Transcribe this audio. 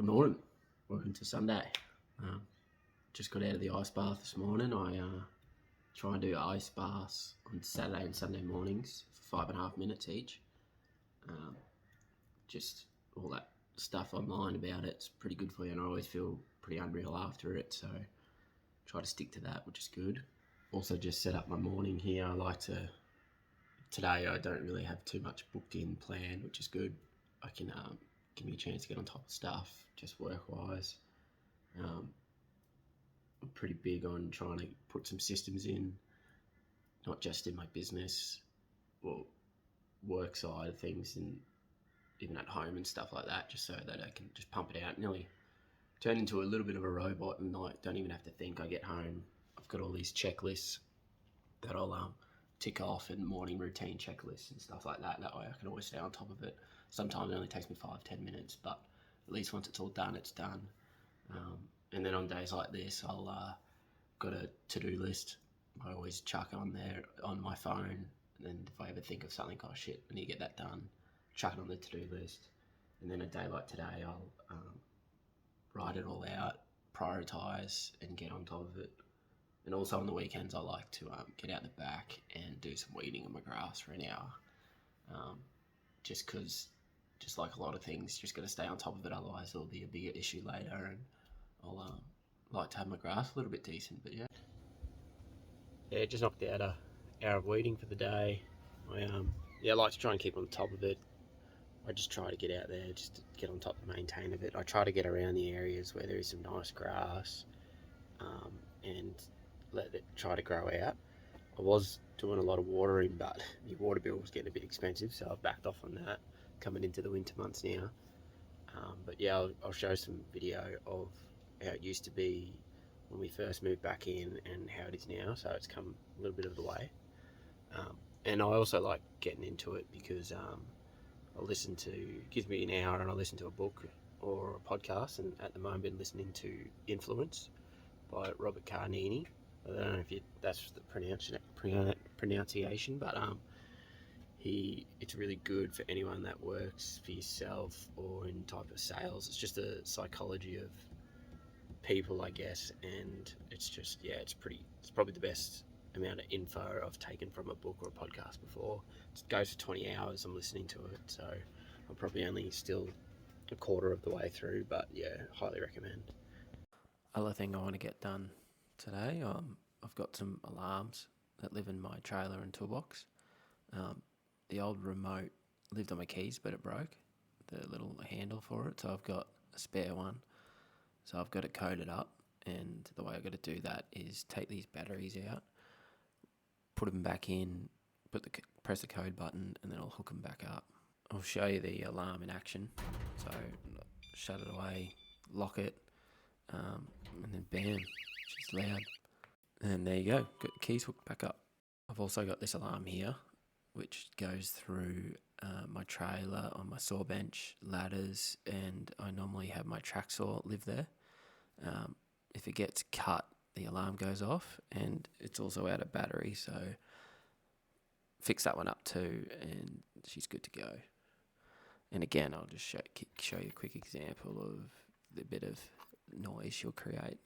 Good morning. Welcome to Sunday. Just got out of the ice bath this morning. I try and do ice baths on Saturday and Sunday mornings for 5.5 minutes each. Just all that stuff online about it's pretty good for you, and I always feel pretty unreal after it, so try to stick to that, which is good. Also just set up my morning here. Today I don't really have too much booked in planned, which is good. I can give me a chance to get on top of stuff, just work-wise. I'm pretty big on trying to put some systems in, not just in my business or work side of things, and even at home and stuff like that, just so that I can just pump it out, nearly turn into a little bit of a robot, and I don't even have to think. I get home, I've got all these checklists that I'll tick off, and morning routine checklists and stuff like that. That way I can always stay on top of it. Sometimes it only takes me 5-10 minutes, but at least once it's all done, it's done. And then on days like this, I'll got a to-do list. I always chuck it on there on my phone, and then if I ever think of something, oh shit, I need to get that done, chuck it on the to-do list. And then a day like today, I'll write it all out, prioritise, and get on top of it. And also on the weekends, I like to get out the back and do some weeding of my grass for an hour. Just because, just like a lot of things, just got to stay on top of it, otherwise it'll be a bigger issue later. And I'll like to have my grass a little bit decent, but yeah. Yeah, just knocked out an hour of weeding for the day. I like to try and keep on top of it. I just try to get out there, just to get on top and maintain of it. I try to get around the areas where there is some nice grass, and let it try to grow out. I was doing a lot of watering, but the water bill was getting a bit expensive, so I've backed off on that coming into the winter months now. But yeah, I'll show some video of how it used to be when we first moved back in and how it is now, so it's come a little bit of the way. And I also like getting into it because it gives me an hour and I listen to a book or a podcast, and at the moment I'm listening to Influence by Robert Carnini. I don't know if that's the pronunciation, but it's really good for anyone that works for yourself or in type of sales. It's just a psychology of people, I guess, and it's just, it's probably the best amount of info I've taken from a book or a podcast before. It goes for 20 hours I'm listening to it, so I'm probably only still a quarter of the way through, but yeah, highly recommend. Other thing I want to get done today, I've got some alarms that live in my trailer and toolbox. The old remote lived on my keys, but it broke, the little handle for it, so I've got a spare one. So I've got it coded up, and the way I've got to do that is take these batteries out, put them back in, press the code button, and then I'll hook them back up. I'll show you the alarm in action. So shut it away, lock it, and then bam, she's loud. And there you go, got the keys hooked back up. I've also got this alarm here, which goes through my trailer, on my saw bench, ladders, and I normally have my track saw live there. If it gets cut, the alarm goes off, and it's also out of battery, so fix that one up too, and she's good to go. And again, I'll just show you a quick example of the bit of noise she'll create.